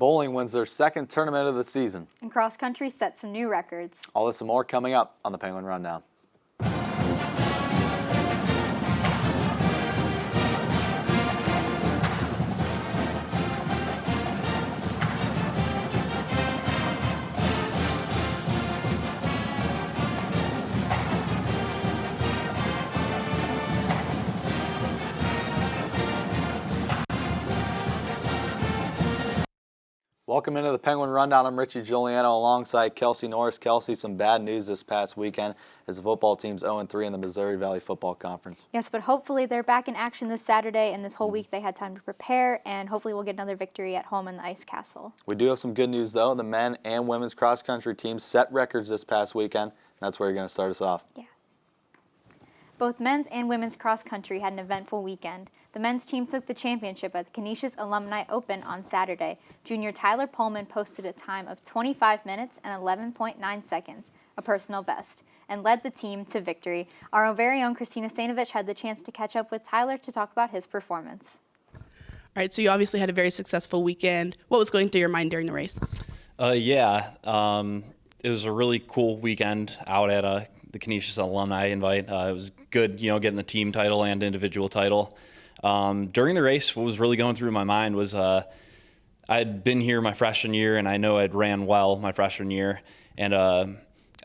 Bowling wins their second tournament of the season. And cross country sets some new records. All this and more coming up on the Penguin Rundown. Welcome into the Penguin Rundown. I'm Richie Giuliano alongside Kelsey Norris. Kelsey, some bad news this past weekend as the football team's 0-3 in the Missouri Valley Football Conference. Yes, but hopefully they're back in action this Saturday, and this whole week they had time to prepare, and hopefully we'll get another victory at home in the Ice Castle. We do have some good news, though. The men and women's cross-country teams set records this past weekend, and that's where you're going to start us off. Yeah. Both men's and women's cross-country had an eventful weekend. The men's team took the championship at the Canisius Alumni Open on Saturday. Junior Tyler Pullman posted a time of 25 minutes and 11.9 seconds, a personal best, and led the team to victory. Our very own Christina Stanovich had the chance to catch up with Tyler to talk about his performance. All right, so you obviously had a very successful weekend. What was going through your mind during the race? It was a really cool weekend out at the Canisius Alumni Invite. It was good, getting the team title and individual title. During the race, what was really going through my mind was I'd been here my freshman year, and I know I'd ran well my freshman year, and I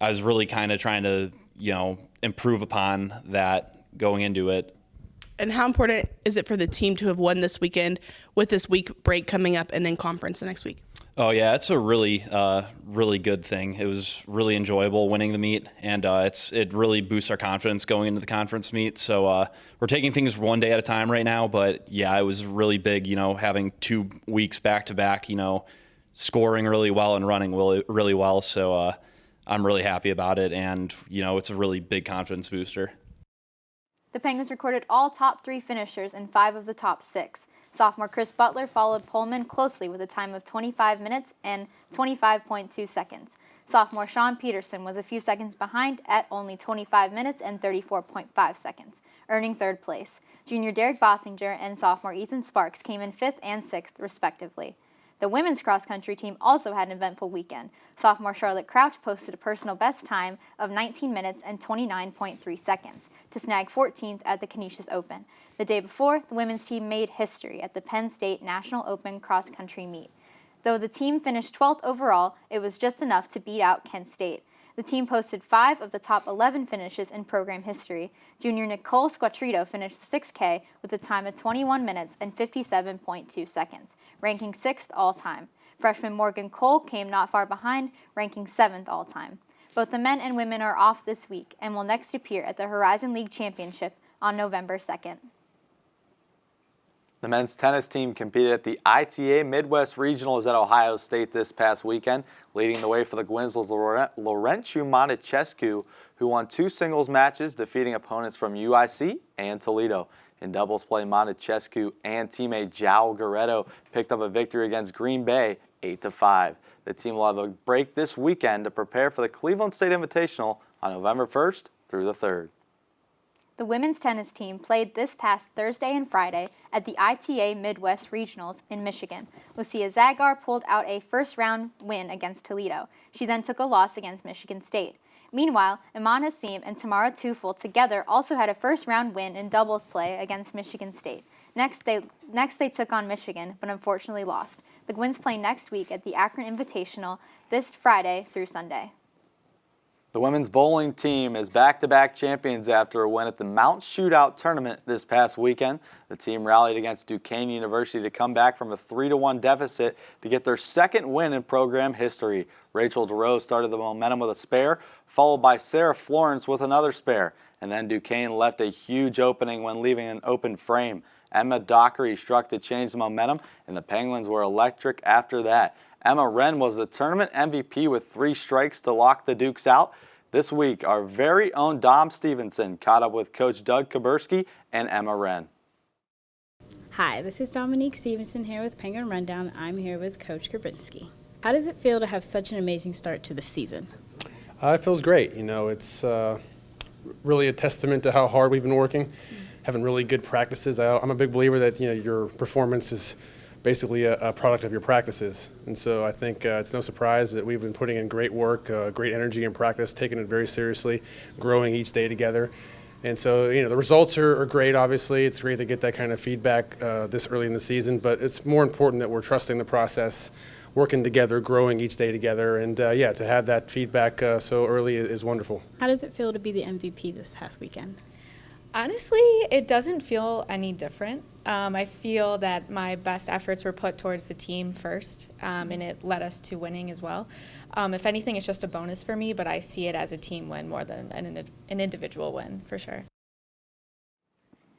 was really kind of trying to, improve upon that going into it. And how important is it for the team to have won this weekend with this week break coming up and then conference the next week? Oh, yeah, it's a really good thing. It was really enjoyable winning the meet, and it really boosts our confidence going into the conference meet. So we're taking things one day at a time right now, but, yeah, it was really big, having 2 weeks back-to-back, scoring really well and running really well. So I'm really happy about it, and, it's a really big confidence booster. The Penguins recorded all top 3 finishers in 5 of the top 6. Sophomore Chris Butler followed Pullman closely with a time of 25 minutes and 25.2 seconds. Sophomore Sean Peterson was a few seconds behind at only 25 minutes and 34.5 seconds, earning 3rd place. Junior Derek Bossinger and sophomore Ethan Sparks came in 5th and 6th, respectively. The women's cross-country team also had an eventful weekend. Sophomore Charlotte Crouch posted a personal best time of 19 minutes and 29.3 seconds to snag 14th at the Canisius Open. The day before, the women's team made history at the Penn State National Open cross-country meet. Though the team finished 12th overall, it was just enough to beat out Kent State. The team posted 5 of the top 11 finishes in program history. Junior Nicole Squattrito finished the 6K with a time of 21 minutes and 57.2 seconds, ranking 6th all-time. Freshman Morgan Cole came not far behind, ranking 7th all-time. Both the men and women are off this week and will next appear at the Horizon League Championship on November 2nd. The men's tennis team competed at the ITA Midwest Regionals at Ohio State this past weekend. Leading the way for the Gwins was Laurentiu Montecescu, who won 2 singles matches, defeating opponents from UIC and Toledo. In doubles play, Montecescu and teammate João Guerrero picked up a victory against Green Bay 8-5. The team will have a break this weekend to prepare for the Cleveland State Invitational on November 1st through the 3rd. The women's tennis team played this past Thursday and Friday at the ITA Midwest Regionals in Michigan. Lucia Zagar pulled out a first-round win against Toledo. She then took a loss against Michigan State. Meanwhile, Iman Hassim and Tamara Tufel together also had a first-round win in doubles play against Michigan State. Next, they took on Michigan, but unfortunately lost. The Gwins play next week at the Akron Invitational this Friday through Sunday. The women's bowling team is back-to-back champions after a win at the Mount Shootout tournament this past weekend. The team rallied against Duquesne University to come back from a 3-1 deficit to get their 2nd win in program history. Rachel DeRose started the momentum with a spare, followed by Sarah Florence with another spare. And then Duquesne left a huge opening when leaving an open frame. Emma Dockery struck to change the momentum, and the Penguins were electric after that. Emma Wren was the tournament MVP with 3 strikes to lock the Dukes out. This week, our very own Dom Stevenson caught up with Coach Doug Kaburski and Emma Wren. Hi, this is Dominique Stevenson here with Penguin Rundown. I'm here with Coach Kaburski. How does it feel to have such an amazing start to the season? It feels great. It's really a testament to how hard we've been working, having really good practices. I'm a big believer that your performance is basically a product of your practices. And so I think it's no surprise that we've been putting in great work, great energy in practice, taking it very seriously, growing each day together. And so, the results are great, obviously. It's great to get that kind of feedback this early in the season, but it's more important that we're trusting the process, working together, growing each day together. And, to have that feedback so early is wonderful. How does it feel to be the MVP this past weekend? Honestly, it doesn't feel any different. I feel that my best efforts were put towards the team first, and it led us to winning as well. If anything, it's just a bonus for me, but I see it as a team win more than an individual win, for sure.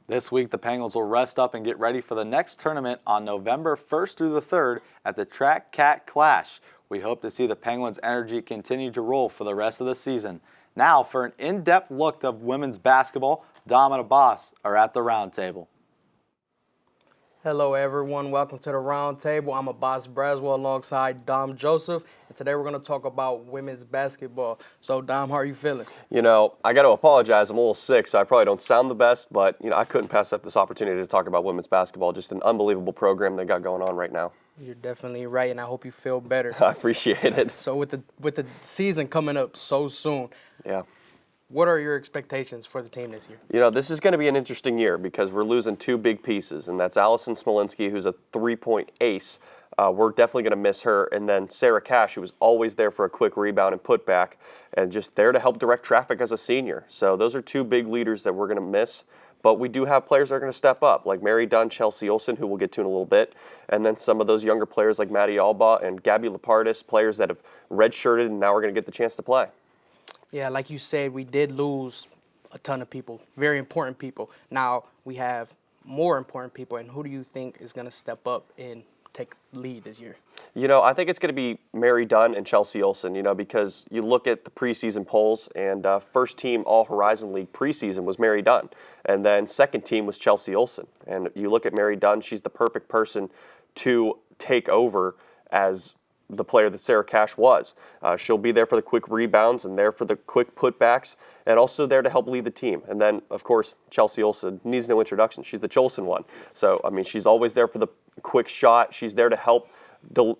This week, the Penguins will rest up and get ready for the next tournament on November 1st through the 3rd at the Track Cat KLASH. We hope to see the Penguins' energy continue to roll for the rest of the season. Now, for an in-depth look of women's basketball, Dom and Abbas are at the roundtable. Hello, everyone. Welcome to the roundtable. I'm Abbas Braswell alongside Dom Joseph, and today we're going to talk about women's basketball. So, Dom, how are you feeling? I got to apologize. I'm a little sick, so I probably don't sound the best, but, I couldn't pass up this opportunity to talk about women's basketball. Just an unbelievable program they got going on right now. You're definitely right, and I hope you feel better. I appreciate it. So, with the season coming up so soon, Yeah. what are your expectations for the team this year? This is going to be an interesting year because we're losing two big pieces, and that's Allison Smolinski, who's a three-point ace. We're definitely going to miss her. And then Sarah Cash, who was always there for a quick rebound and putback and just there to help direct traffic as a senior. So those are two big leaders that we're going to miss. But we do have players that are going to step up, like Mary Dunn, Chelsea Olsen, who we'll get to in a little bit. And then some of those younger players like Maddie Alba and Gabby Lapardis, players that have redshirted and now we're going to get the chance to play. Yeah, like you said, we did lose a ton of people, very important people. Now we have more important people, and who do you think is going to step up and take lead this year? I think it's going to be Mary Dunn and Chelsea Olsen, because you look at the preseason polls, and first team All-Horizon League preseason was Mary Dunn, and then second team was Chelsea Olsen. And you look at Mary Dunn, she's the perfect person to take over as the player that Sarah Cash was. She'll be there for the quick rebounds and there for the quick putbacks and also there to help lead the team. And then, of course, Chelsea Olsen needs no introduction. She's the Cholson one. So, she's always there for the quick shot. She's there to help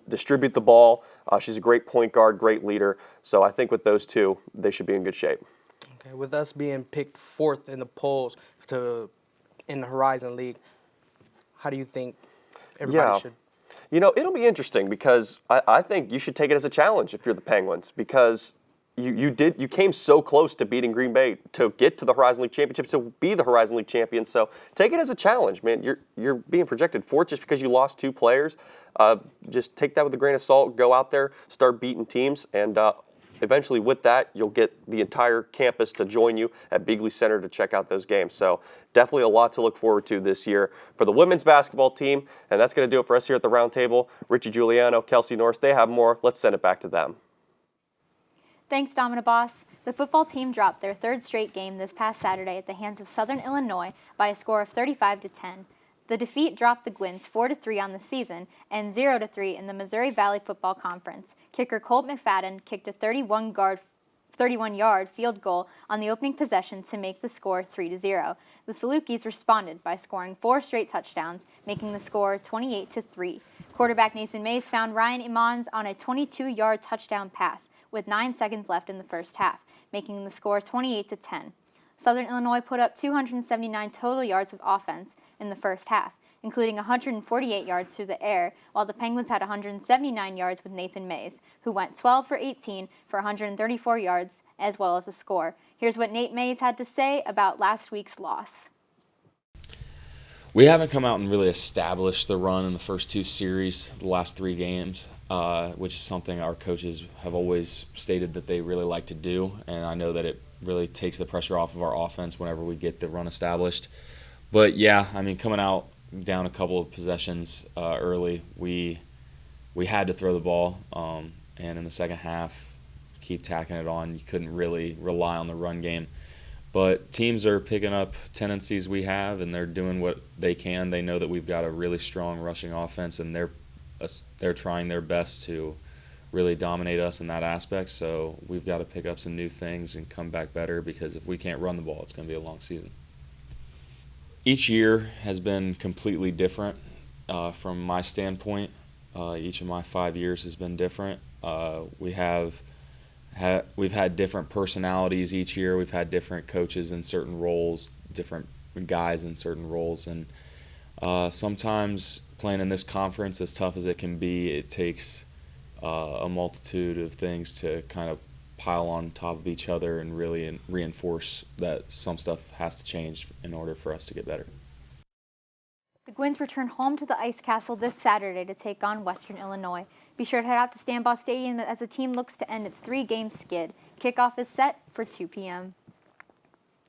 distribute the ball. She's a great point guard, great leader. So I think with those two, they should be in good shape. Okay, with us being picked fourth in the polls in the Horizon League, how do you think everybody should? It'll be interesting because I think you should take it as a challenge if you're the Penguins because you came so close to beating Green Bay to get to the Horizon League Championship, to be the Horizon League champion. So take it as a challenge, man. You're being projected fourth just because you lost two players. Just take that with a grain of salt. Go out there, start beating teams, and eventually with that, you'll get the entire campus to join you at Beagley Center to check out those games. So definitely a lot to look forward to this year for the women's basketball team. And that's going to do it for us here at the Roundtable. Richie Giuliano, Kelsey Norris, they have more. Let's send it back to them. Thanks, Dom and Abbas. The football team dropped their third straight game this past Saturday at the hands of Southern Illinois by a score of 35-10. The defeat dropped the Gwins 4-3 on the season and 0-3 in the Missouri Valley Football Conference. Kicker Colt McFadden kicked a 31-yard field goal on the opening possession to make the score 3-0. The Salukis responded by scoring 4 straight touchdowns, making the score 28-3. Quarterback Nathan Mays found Ryan Imans on a 22-yard touchdown pass with 9 seconds left in the first half, making the score 28-10. Southern Illinois put up 279 total yards of offense in the first half, including 148 yards through the air, while the Penguins had 179 yards with Nathan Mays, who went 12 for 18 for 134 yards as well as a score. Here's what Nate Mays had to say about last week's loss. We haven't come out and really established the run in the first 2 series, the last 3 games, which is something our coaches have always stated that they really like to do, and I know that it really takes the pressure off of our offense whenever we get the run established. But yeah, coming out down a couple of possessions early, we had to throw the ball, and in the second half, keep tacking it on. You couldn't really rely on the run game. But teams are picking up tendencies we have, and they're doing what they can. They know that we've got a really strong rushing offense, and they're trying their best to really dominate us in that aspect. So we've got to pick up some new things and come back better, because if we can't run the ball, it's going to be a long season. Each year has been completely different. from my standpoint. Each of my 5 years has been different. We've had different personalities each year. We've had different coaches in certain roles, different guys in certain roles, and sometimes playing in this conference, as tough as it can be, it takes a multitude of things to kind of pile on top of each other and really reinforce that some stuff has to change in order for us to get better. The Gwins return home to the Ice Castle this Saturday to take on Western Illinois. Be sure to head out to Stambaugh Stadium as the team looks to end its 3-game skid. Kickoff is set for 2 p.m.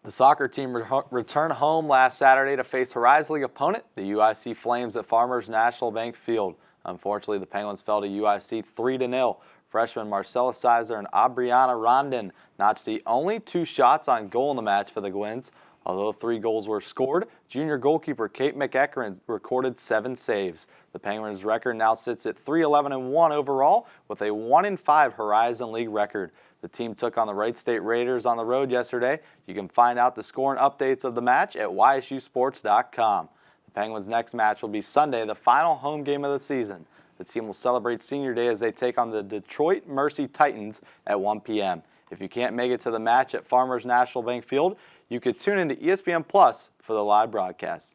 The soccer team returned home last Saturday to face Horizon League opponent, the UIC Flames at Farmers National Bank Field. Unfortunately, the Penguins fell to UIC 3-0. Freshmen Marcella Sizer and Abriana Rondon notched the only 2 shots on goal in the match for the Gwins. Although 3 goals were scored, junior goalkeeper Kate McEachern recorded 7 saves. The Penguins' record now sits at 3-11-1 overall with a 1-5 Horizon League record. The team took on the Wright State Raiders on the road yesterday. You can find out the score and updates of the match at YSUsports.com. The Penguins' next match will be Sunday, the final home game of the season. The team will celebrate Senior Day as they take on the Detroit Mercy Titans at 1 p.m. If you can't make it to the match at Farmers National Bank Field, you could tune into ESPN Plus for the live broadcast.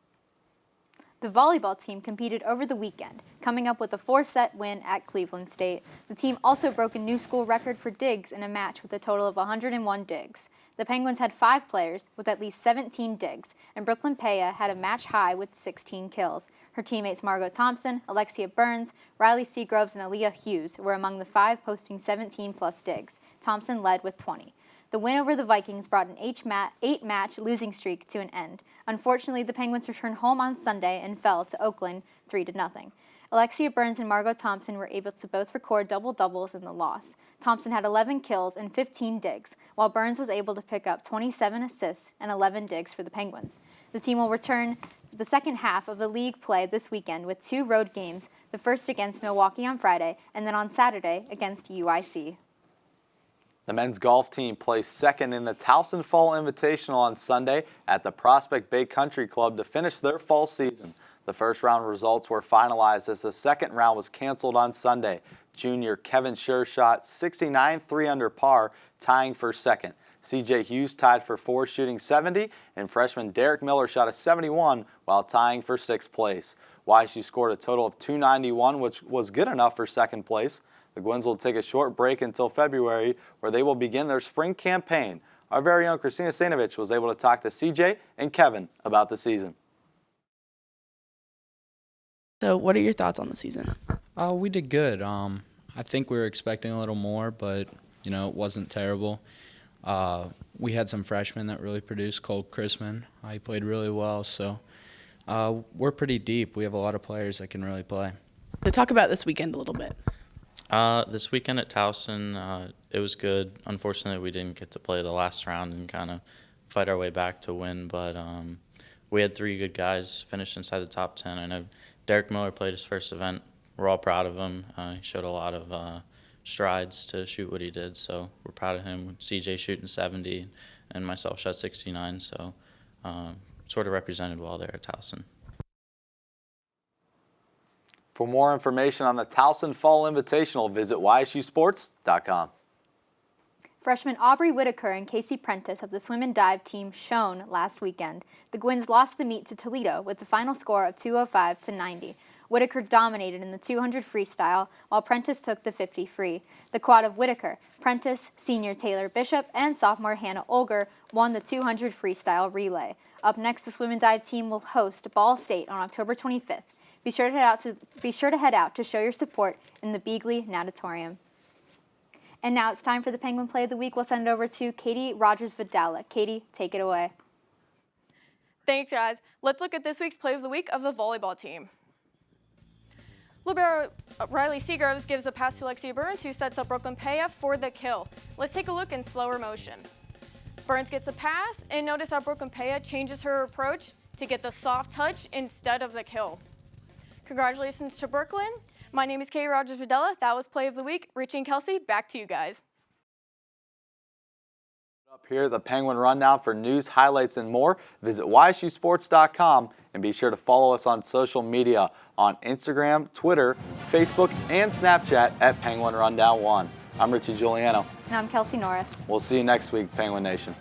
The volleyball team competed over the weekend, coming up with a 4-set win at Cleveland State. The team also broke a new school record for digs in a match with a total of 101 digs. The Penguins had 5 players with at least 17 digs, and Brooklyn Peya had a match high with 16 kills. Her teammates Margot Thompson, Alexia Burns, Riley Seagroves, and Aaliyah Hughes were among the 5 posting 17-plus digs. Thompson led with 20. The win over the Vikings brought an 8-match losing streak to an end. Unfortunately, the Penguins returned home on Sunday and fell to Oakland 3-0. Alexia Burns and Margot Thompson were able to both record double-doubles in the loss. Thompson had 11 kills and 15 digs, while Burns was able to pick up 27 assists and 11 digs for the Penguins. The team will return the second half of the league play this weekend with 2 road games, the first against Milwaukee on Friday and then on Saturday against UIC. The men's golf team placed second in the Towson Fall Invitational on Sunday at the Prospect Bay Country Club to finish their fall season. The first round results were finalized as the second round was canceled on Sunday. Junior Kevin Scher shot 69 3 under par, tying for second. C.J. Hughes tied for 4, shooting 70, and freshman Derek Miller shot a 71 while tying for 6th place. YSU scored a total of 291, which was good enough for second place. The Gwins will take a short break until February, where they will begin their spring campaign. Our very own Christina Stanovich was able to talk to CJ and Kevin about the season. So what are your thoughts on the season? We did good. I think we were expecting a little more, but, it wasn't terrible. We had some freshmen that really produced. Cole Chrisman, he played really well, so we're pretty deep. We have a lot of players that can really play. So talk about this weekend a little bit. This weekend at Towson, it was good. Unfortunately, we didn't get to play the last round and kind of fight our way back to win, but we had 3 good guys finish inside the top 10. I know Derek Miller played his first event. We're all proud of him. He showed a lot of strides to shoot what he did, so we're proud of him. CJ shooting 70 and myself shot 69, so sort of represented well there at Towson. For more information on the Towson Fall Invitational, visit YSUsports.com. Freshman Aubrey Whitaker and Casey Prentice of the swim and dive team shone last weekend. The Gwins lost the meet to Toledo with the final score of 205-90. Whitaker dominated in the 200 freestyle, while Prentice took the 50 free. The quad of Whitaker, Prentice, senior Taylor Bishop, and sophomore Hannah Olger won the 200 freestyle relay. Up next, the swim and dive team will host Ball State on October 25th. Be sure to head out to show your support in the Beagley Natatorium. And now it's time for the Penguin Play of the Week. We'll send it over to Katie Rogers-Vidala. Katie, take it away. Thanks, guys. Let's look at this week's Play of the Week of the volleyball team. Libero Riley Seagroves gives the pass to Alexia Burns, who sets up Brooklyn Peya for the kill. Let's take a look in slower motion. Burns gets the pass, and notice how Brooklyn Peya changes her approach to get the soft touch instead of the kill. Congratulations to Brooklyn. My name is Katie Rogers-Videla. That was Play of the Week. Richie and Kelsey, back to you guys. Here at the Penguin Rundown for news, highlights, and more, visit YSUsports.com and be sure to follow us on social media on Instagram, Twitter, Facebook, and Snapchat at Penguin Rundown 1. I'm Richie Giuliano. And I'm Kelsey Norris. We'll see you next week, Penguin Nation.